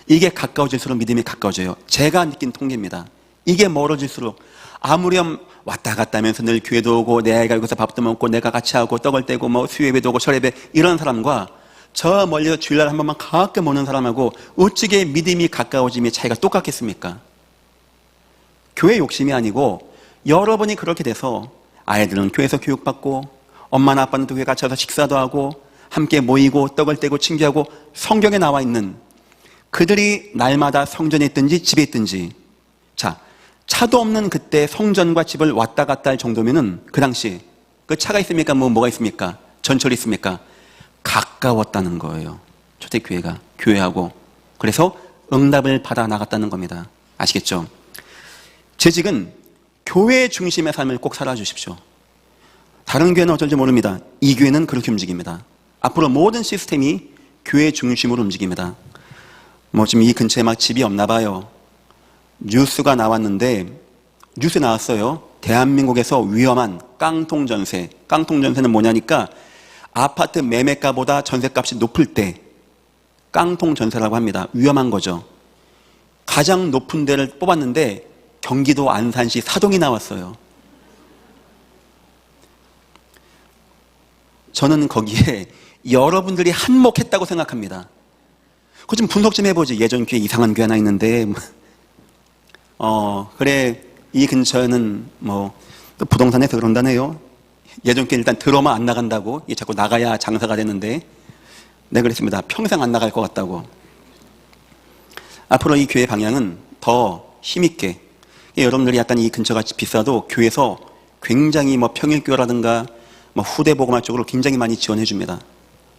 이게 가까워질수록 믿음이 가까워져요. 제가 느낀 통계입니다. 이게 멀어질수록 아무렴 왔다 갔다 하면서 늘 교회도 오고 내 아이가 여기서 밥도 먹고 내가 같이 하고 떡을 떼고 뭐 수요예배도 오고 설예배 이런 사람과 저 멀리서 주일날 한 번만 가끔 오는 사람하고 어찌게 믿음이 가까워짐의 차이가 똑같겠습니까? 교회 욕심이 아니고 여러분이 그렇게 돼서 아이들은 교회에서 교육받고 엄마나 아빠는 또 교회 같이 와서 식사도 하고 함께 모이고 떡을 떼고 친교하고 성경에 나와 있는 그들이 날마다 성전에 있든지 집에 있든지, 자, 차도 없는 그때 성전과 집을 왔다 갔다 할 정도면은 그 당시 그 차가 있습니까? 뭐가 있습니까? 전철이 있습니까? 가까웠다는 거예요. 초대교회가 교회하고. 그래서 응답을 받아 나갔다는 겁니다. 아시겠죠? 재직은 교회 중심의 삶을 꼭 살아주십시오. 다른 교회는 어쩔지 모릅니다. 이 교회는 그렇게 움직입니다. 앞으로 모든 시스템이 교회 중심으로 움직입니다. 뭐 지금 이 근처에 막 집이 없나 봐요. 뉴스가 나왔는데, 뉴스에 나왔어요. 대한민국에서 위험한 깡통전세. 깡통전세는 뭐냐니까 아파트 매매가보다 전세값이 높을 때 깡통전세라고 합니다. 위험한 거죠. 가장 높은 데를 뽑았는데 경기도 안산시 사동이 나왔어요. 저는 거기에 여러분들이 한몫했다고 생각합니다. 그거 좀 분석 좀 해보지. 예전 교회 이상한 교회 하나 있는데 그래 이 근처에는 뭐 부동산에서 그런다네요. 예전 교회 일단 들어오면 안 나간다고. 이게 자꾸 나가야 장사가 되는데 네 그랬습니다. 평생 안 나갈 것 같다고. 앞으로 이 교회 방향은 더 힘있게, 여러분들이 약간 이 근처가 비싸도 교회에서 굉장히 뭐 평일교회라든가 뭐 후대복음화 쪽으로 굉장히 많이 지원해 줍니다.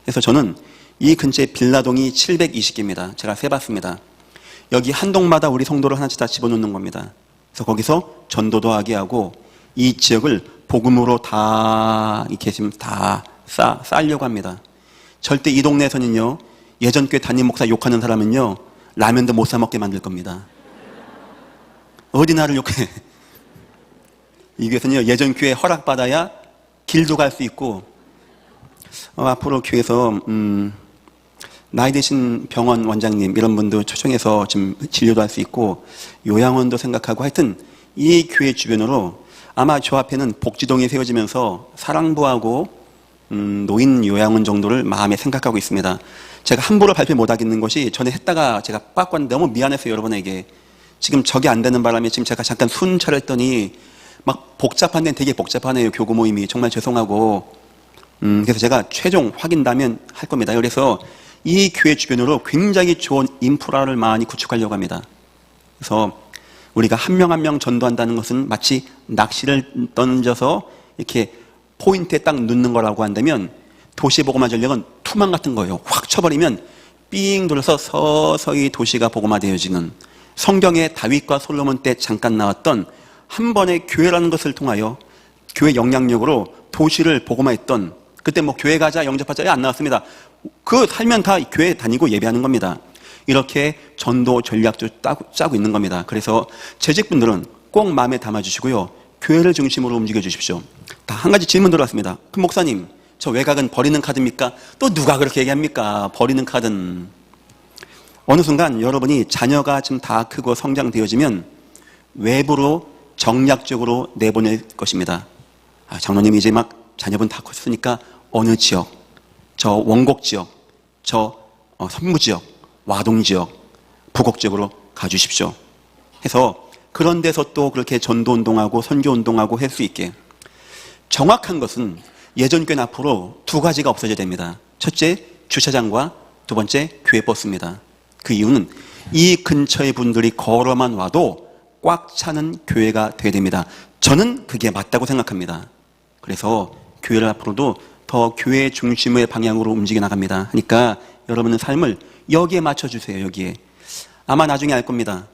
그래서 저는 이 근처에 빌라동이 720개입니다. 제가 세봤습니다. 여기 한 동마다 우리 성도를 하나씩 다 집어넣는 겁니다. 그래서 거기서 전도도 하게 하고 이 지역을 복음으로 다 이렇게 지금 다 쌓으려고 합니다. 절대 이 동네에서는요, 예전 교회 담임 목사 욕하는 사람은요, 라면도 못 사 먹게 만들 겁니다. 어디 나를 욕해? 이 교회에서는요, 예전 교회 허락받아야 길도 갈 수 있고, 앞으로 교회에서 나이 드신 병원 원장님 이런 분도 초청해서 좀 진료도 할 수 있고 요양원도 생각하고 하여튼 이 교회 주변으로 아마 저 앞에는 복지동이 세워지면서 사랑부하고 노인 요양원 정도를 마음에 생각하고 있습니다. 제가 함부로 발표 못하겠는 것이 전에 했다가 제가 빠꿨는데 너무 미안했어요, 여러분에게. 지금 저게 안 되는 바람에 지금 제가 잠깐 순찰했더니 막 복잡한 데는 되게 복잡하네요, 교구 모임이. 정말 죄송하고. 그래서 제가 최종 확인되면 할 겁니다. 그래서 이 교회 주변으로 굉장히 좋은 인프라를 많이 구축하려고 합니다. 그래서 우리가 한 명 한 명 전도한다는 것은 마치 낚시를 던져서 이렇게 포인트에 딱 넣는 거라고 한다면 도시복음화 전략은 투망 같은 거예요. 확 쳐버리면 삥 돌아서 서서히 도시가 복음화되어지는, 성경의 다윗과 솔로몬 때 잠깐 나왔던 한 번의 교회라는 것을 통하여 교회 영향력으로 도시를 복음화했던, 그때 뭐 교회 가자 영접하자 안 나왔습니다. 그 살면 다 교회 다니고 예배하는 겁니다. 이렇게 전도 전략도 짜고 있는 겁니다. 그래서 재직분들은 꼭 마음에 담아주시고요, 교회를 중심으로 움직여 주십시오. 다 한 가지 질문 들어왔습니다. 그 목사님, 저 외곽은 버리는 카드입니까? 또 누가 그렇게 얘기합니까? 버리는 카드는. 어느 순간 여러분이 자녀가 좀 다 크고 성장되어지면 외부로 정략적으로 내보낼 것입니다. 장로님 이제 막 자녀분 다 컸으니까 어느 지역, 저 원곡 지역, 저 선무 지역, 와동 지역, 부곡 지역으로 가주십시오. 해서 그런 데서 또 그렇게 전도 운동하고 선교 운동하고 할 수 있게. 정확한 것은 예전 교회는 앞으로 두 가지가 없어져야 됩니다. 첫째, 주차장과 두 번째, 교회 버스입니다. 그 이유는 이 근처의 분들이 걸어만 와도 꽉 차는 교회가 되어야 됩니다. 저는 그게 맞다고 생각합니다. 그래서 교회를 앞으로도 더 교회 중심의 방향으로 움직여 나갑니다. 그러니까 여러분의 삶을 여기에 맞춰주세요. 여기에. 아마 나중에 알 겁니다.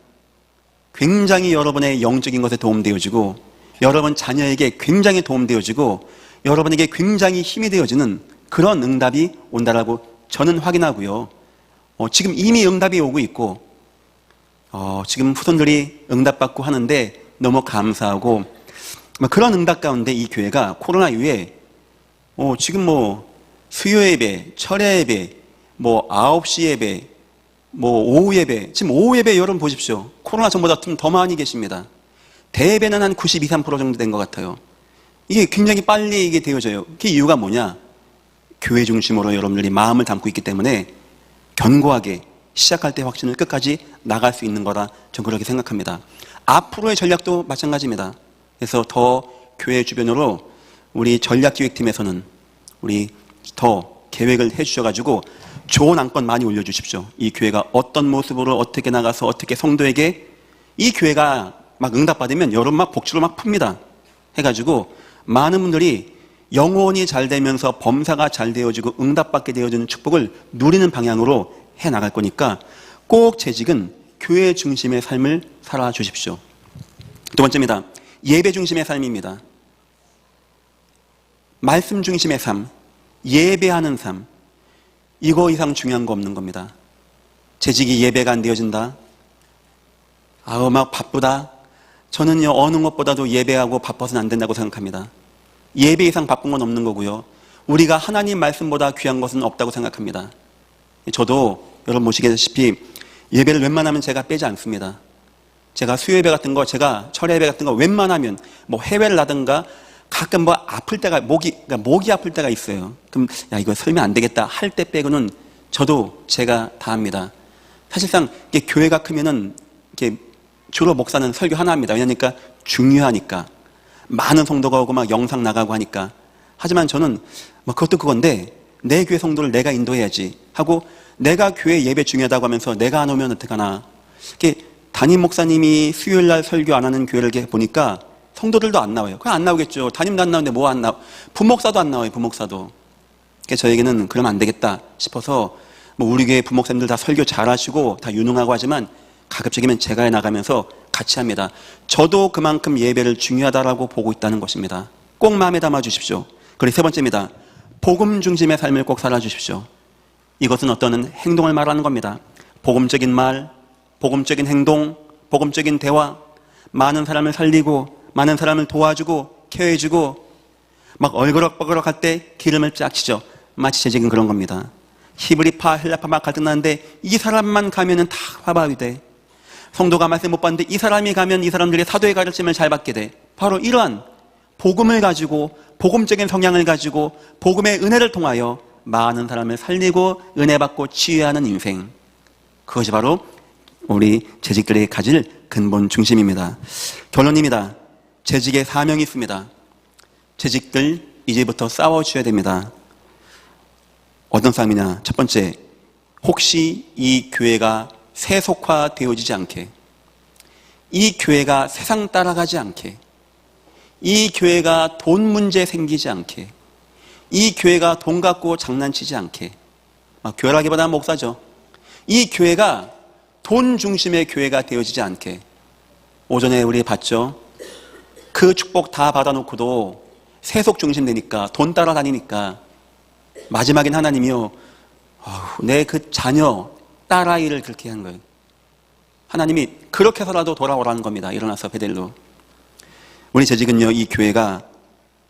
굉장히 여러분의 영적인 것에 도움되어지고, 여러분 자녀에게 굉장히 도움되어지고, 여러분에게 굉장히 힘이 되어지는 그런 응답이 온다라고 저는 확인하고요. 지금 이미 응답이 오고 있고, 지금 후손들이 응답받고 하는데 너무 감사하고, 그런 응답 가운데 이 교회가 코로나 이후에 지금 뭐 수요 예배, 철야 예배, 뭐 9시 예배, 뭐 오후 예배, 지금 오후 예배 여러분 보십시오. 코로나 전보다 좀 더 많이 계십니다. 대예배는 한 92, 3% 정도 된 것 같아요. 이게 굉장히 빨리 이게 되어져요. 그 이유가 뭐냐? 교회 중심으로 여러분들이 마음을 담고 있기 때문에 견고하게 시작할 때 확신을 끝까지 나갈 수 있는 거라 저는 그렇게 생각합니다. 앞으로의 전략도 마찬가지입니다. 그래서 더 교회 주변으로 우리 전략기획팀에서는 우리 더 계획을 해주셔가지고 좋은 안건 많이 올려주십시오. 이 교회가 어떤 모습으로 어떻게 나가서 어떻게 성도에게, 이 교회가 막 응답받으면 여러분 막 복주로 막 풉니다. 해가지고 많은 분들이 영혼이 잘 되면서 범사가 잘 되어지고 응답받게 되어지는 축복을 누리는 방향으로 해 나갈 거니까 꼭 재직은 교회 중심의 삶을 살아주십시오. 두 번째입니다. 예배 중심의 삶입니다. 말씀 중심의 삶, 예배하는 삶, 이거 이상 중요한 거 없는 겁니다. 재직이 예배가 안 되어진다. 막 바쁘다. 저는요, 어느 것보다도 예배하고 바빠서는 안 된다고 생각합니다. 예배 이상 바쁜 건 없는 거고요. 우리가 하나님 말씀보다 귀한 것은 없다고 생각합니다. 저도 여러분 보시다시피 예배를 웬만하면 제가 빼지 않습니다. 제가 수요예배 같은 거, 제가 철야예배 같은 거 웬만하면 뭐 해외를 나든가 가끔 뭐 아플 때가, 목이 아플 때가 있어요. 그럼 야, 이거 설명 안 되겠다 할 때 빼고는 저도 제가 다 합니다. 사실상 이게 교회가 크면은 이렇게 주로 목사는 설교 하나 합니다. 왜냐니까 중요하니까. 많은 성도가 오고 막 영상 나가고 하니까. 하지만 저는 뭐 그것도 그건데 내 교회 성도를 내가 인도해야지 하고, 내가 교회 예배 중요하다고 하면서 내가 안 오면 어떡하나. 이렇게 담임 목사님이 수요일 날 설교 안 하는 교회를 이렇게 보니까 성도들도 안 나와요. 그냥 안 나오겠죠. 담임도 안 나오는데 뭐 안 나와. 부목사도 안 나와요. 부목사도. 그러니까 저에게는 그러면 안 되겠다 싶어서 뭐 우리 교회 부목사님들 다 설교 잘하시고 다 유능하고 하지만 가급적이면 제가 해 나가면서 같이 합니다. 저도 그만큼 예배를 중요하다라고 보고 있다는 것입니다. 꼭 마음에 담아 주십시오. 그리고 세 번째입니다. 복음 중심의 삶을 꼭 살아주십시오. 이것은 어떤 행동을 말하는 겁니다. 복음적인 말, 복음적인 행동, 복음적인 대화, 많은 사람을 살리고 많은 사람을 도와주고 케어해주고 막 얼그럭버그럭 할 때 기름을 쫙 치죠. 마치 재직은 그런 겁니다. 히브리파, 헬라파만 갈등나는데 이 사람만 가면은 다 화합이 돼. 성도가 말씀 못 받는데 이 사람이 가면 이 사람들이 사도의 가르침을 잘 받게 돼. 바로 이러한 복음을 가지고, 복음적인 성향을 가지고 복음의 은혜를 통하여 많은 사람을 살리고 은혜 받고 치유하는 인생, 그것이 바로 우리 재직들이 가질 근본 중심입니다. 결론입니다. 재직에 사명이 있습니다. 재직들 이제부터 싸워줘야 됩니다. 어떤 싸움이냐? 첫 번째, 혹시 이 교회가 세속화되어지지 않게, 이 교회가 세상 따라가지 않게, 이 교회가 돈 문제 생기지 않게, 이 교회가 돈 갖고 장난치지 않게, 교회라기보다는 목사죠. 이 교회가 돈 중심의 교회가 되어지지 않게. 오전에 우리 봤죠? 그 축복 다 받아놓고도 세속 중심 되니까, 돈 따라다니니까 마지막엔 하나님이요, 내 그 자녀, 딸아이를 그렇게 한 거예요. 하나님이 그렇게 해서라도 돌아오라는 겁니다. 일어나서 베델로. 우리 재직은요, 이 교회가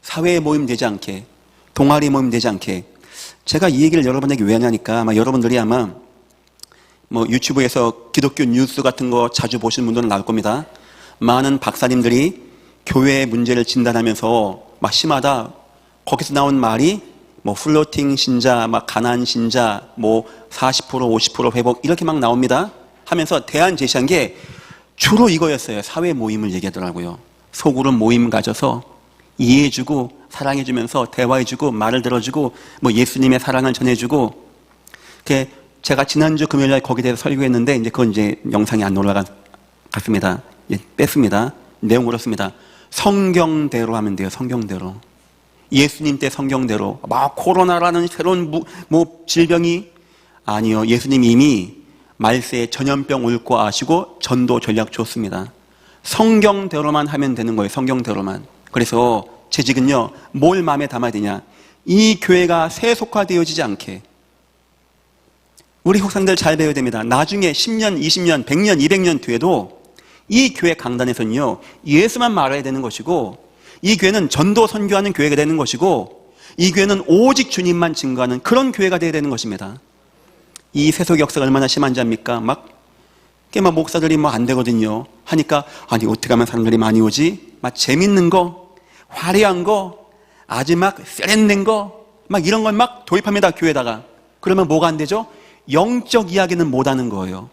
사회 모임 되지 않게, 동아리 모임 되지 않게. 제가 이 얘기를 여러분에게 왜 하냐니까, 아마 여러분들이 유튜브에서 기독교 뉴스 같은 거 자주 보시는 분들은 나올 겁니다. 많은 박사님들이 교회의 문제를 진단하면서 심하다, 거기서 나온 말이 플로팅 신자, 가난 신자, 40%, 50% 회복, 이렇게 나옵니다. 하면서 대안 제시한 게 주로 이거였어요. 사회 모임을 얘기하더라고요. 속으로 모임 가져서 이해해주고 사랑해주면서 대화해주고 말을 들어주고 예수님의 사랑을 전해주고. 제가 지난주 금요일날 거기에 대해서 설교했는데 그건 영상이 안 올라갔습니다. 뺐습니다. 내용 그렇습니다. 성경대로 하면 돼요. 성경대로. 예수님 때 성경대로. 코로나라는 새로운 질병이, 아니요. 예수님이 이미 말세에 전염병 올 거 아시고 전도 전략 줬습니다. 성경대로만 하면 되는 거예요. 성경대로만. 그래서 재직은요, 뭘 마음에 담아야 되냐? 이 교회가 세속화되어지지 않게. 우리 혹상들 잘 배워야 됩니다. 나중에 10년, 20년, 100년, 200년 뒤에도 이 교회 강단에서는요, 예수만 말해야 되는 것이고, 이 교회는 전도 선교하는 교회가 되는 것이고, 이 교회는 오직 주님만 증거하는 그런 교회가 되어야 되는 것입니다. 이 세속 역사가 얼마나 심한지 압니까? 목사들이 안 되거든요 하니까, 아니 어떻게 하면 사람들이 많이 오지? 재밌는 거, 화려한 거, 아주 세련된 거, 이런 걸 도입합니다. 교회에다가. 그러면 뭐가 안 되죠? 영적 이야기는 못하는 거예요.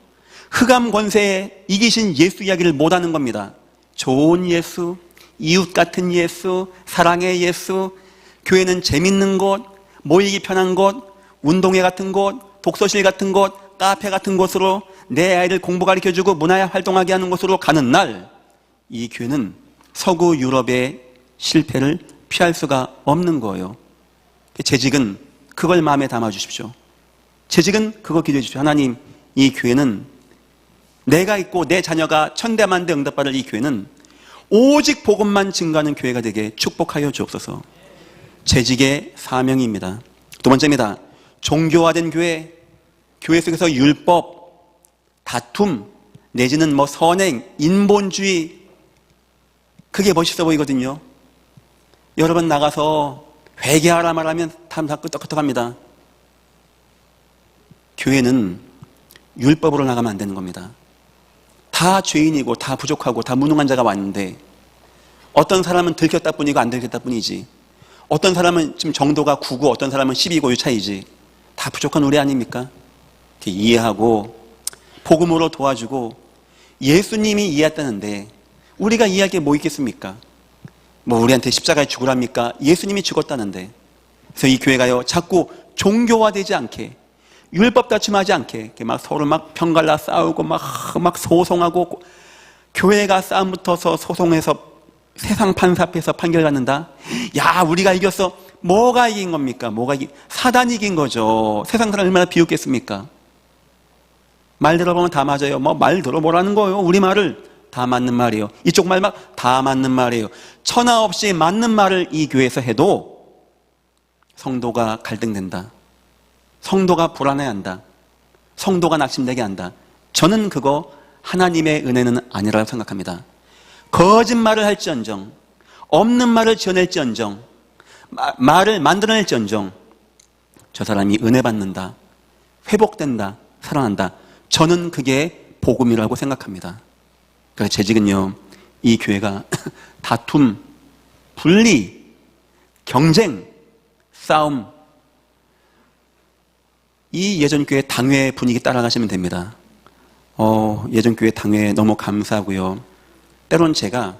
흑암 권세에 이기신 예수 이야기를 못하는 겁니다. 좋은 예수, 이웃 같은 예수, 사랑의 예수, 교회는 재밌는 곳, 모이기 편한 곳, 운동회 같은 곳, 독서실 같은 곳, 카페 같은 곳으로 내 아이를 공부 가르쳐주고 문화 활동하게 하는 곳으로 가는 날, 이 교회는 서구 유럽의 실패를 피할 수가 없는 거예요. 재직은 그걸 마음에 담아주십시오. 재직은 그거 기도해 주십시오. 하나님, 이 교회는 내가 있고 내 자녀가 천대만대 응답받을 이 교회는 오직 복음만 증거하는 교회가 되게 축복하여 주옵소서. 재직의 사명입니다. 두 번째입니다. 종교화된 교회, 교회 속에서 율법, 다툼, 내지는 선행, 인본주의, 그게 멋있어 보이거든요. 여러분 나가서 회개하라 말하면 다 끄떡끄떡합니다. 교회는 율법으로 나가면 안 되는 겁니다. 다 죄인이고 다 부족하고 다 무능한 자가 왔는데, 어떤 사람은 들켰다 뿐이고 안 들켰다 뿐이지, 어떤 사람은 지금 정도가 9고 어떤 사람은 12고 이 차이지, 다 부족한 우리 아닙니까? 이해하고 복음으로 도와주고, 예수님이 이해했다는데 우리가 이해할 게 뭐 있겠습니까? 우리한테 십자가에 죽으랍니까? 예수님이 죽었다는데. 그래서 이 교회가요, 자꾸 종교화되지 않게, 율법 다툼하지 않게, 서로 편갈라 싸우고 소송하고, 교회가 싸움 붙어서 소송해서 세상 판사 앞에서 판결 받는다? 야, 우리가 이겼어. 뭐가 이긴 겁니까? 사단이 이긴 거죠. 세상 사람 얼마나 비웃겠습니까? 말 들어보면 다 맞아요. 말 들어보라는 거예요. 우리 말을 다 맞는 말이에요. 이쪽 말 다 맞는 말이에요. 천하 없이 맞는 말을 이 교회에서 해도 성도가 갈등된다. 성도가 불안해한다. 성도가 낙심되게 한다. 저는 그거 하나님의 은혜는 아니라고 생각합니다. 거짓말을 할지언정, 없는 말을 지어낼지언정, 말을 만들어낼지언정, 저 사람이 은혜 받는다, 회복된다, 살아난다. 저는 그게 복음이라고 생각합니다. 그래서 재직은요, 이 교회가 다툼, 분리, 경쟁, 싸움, 이 예전교회 당회 분위기 따라가시면 됩니다. 예전교회 당회 너무 감사하고요. 때론 제가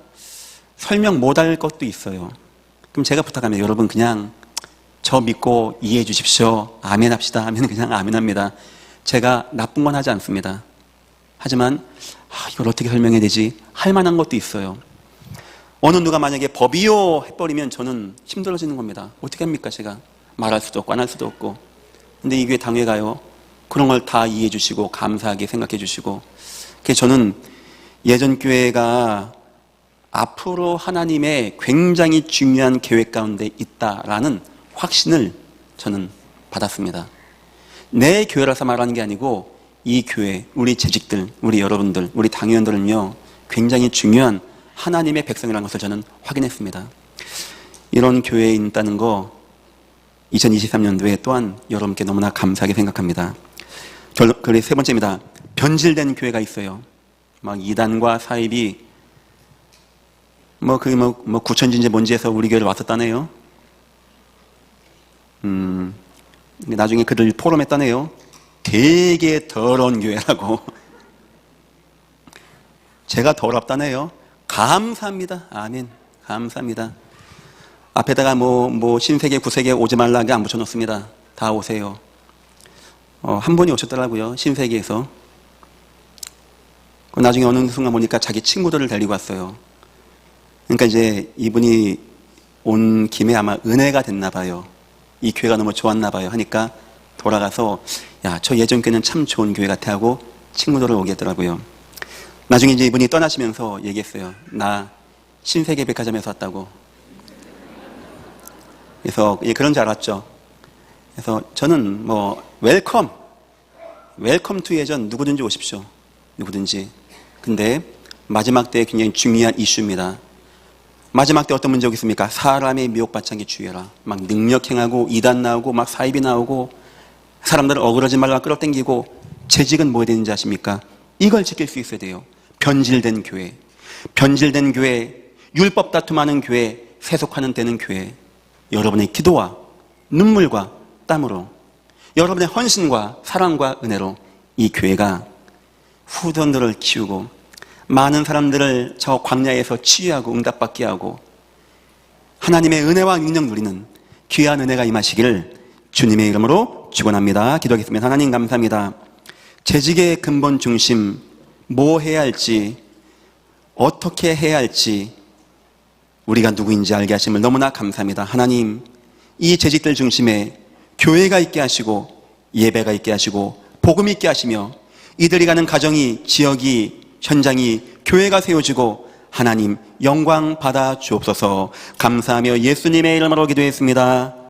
설명 못할 것도 있어요. 그럼 제가 부탁하면 여러분 그냥 저 믿고 이해해 주십시오. 아멘 합시다 하면 그냥 아멘 합니다. 제가 나쁜 건 하지 않습니다. 하지만 이걸 어떻게 설명해야 되지? 할 만한 것도 있어요. 어느 누가 만약에 법이요 해버리면 저는 힘들어지는 겁니다. 어떻게 합니까? 제가 말할 수도 없고 안 할 수도 없고. 근데 이 교회 당회가요, 그런 걸 다 이해해 주시고 감사하게 생각해 주시고. 그래서 저는 예전 교회가 앞으로 하나님의 굉장히 중요한 계획 가운데 있다라는 확신을 저는 받았습니다. 내 교회라서 말하는 게 아니고 이 교회, 우리 재직들, 우리 여러분들, 우리 당회원들은요, 굉장히 중요한 하나님의 백성이라는 것을 저는 확인했습니다. 이런 교회에 있다는 거 2023년도에 또한 여러분께 너무나 감사하게 생각합니다. 그리고 세 번째입니다. 변질된 교회가 있어요. 막 이단과 사입이 구천진제 뭔지에서 우리 교회를 왔었다네요. 나중에 그들 포럼했다네요. 되게 더러운 교회라고. 제가 더럽다네요. 감사합니다. 아멘. 감사합니다. 앞에다가 신세계, 구세계 오지 말라게 안 붙여놓습니다. 다 오세요. 한 분이 오셨더라고요. 신세계에서. 나중에 어느 순간 보니까 자기 친구들을 데리고 왔어요. 그러니까 이제 이분이 온 김에 아마 은혜가 됐나 봐요. 이 교회가 너무 좋았나 봐요. 하니까 돌아가서 야, 저 예전 교회는 참 좋은 교회 같아 하고 친구들을 오게 했더라고요. 나중에 이제 이분이 떠나시면서 얘기했어요. 나 신세계 백화점에서 왔다고. 그래서 그런 줄 알았죠. 그래서 저는 웰컴 투 예전 누구든지 오십시오. 누구든지. 근데 마지막 때에 굉장히 중요한 이슈입니다. 마지막 때 어떤 문제가 있습니까? 사람의 미혹받지 않게 주의해라. 막 능력 행하고 이단 나오고 막 사입이 나오고 사람들을 어그러지 말라 끌어당기고 재직은 뭐 해야 되는지 아십니까? 이걸 지킬 수 있어야 돼요. 변질된 교회, 율법 다툼하는 교회, 세속화는 되는 교회. 여러분의 기도와 눈물과 땀으로, 여러분의 헌신과 사랑과 은혜로 이 교회가 후손들을 키우고 많은 사람들을 저 광야에서 치유하고 응답받게 하고 하나님의 은혜와 능력 누리는 귀한 은혜가 임하시기를 주님의 이름으로 축원합니다. 기도하겠습니다. 하나님 감사합니다. 재직의 근본 중심, 뭐 해야 할지, 어떻게 해야 할지 우리가 누구인지 알게 하심을 너무나 감사합니다. 하나님, 이 재직들 중심에 교회가 있게 하시고 예배가 있게 하시고 복음이 있게 하시며 이들이 가는 가정이, 지역이, 현장이, 교회가 세워지고 하나님 영광 받아 주옵소서. 감사하며 예수님의 이름으로 기도했습니다.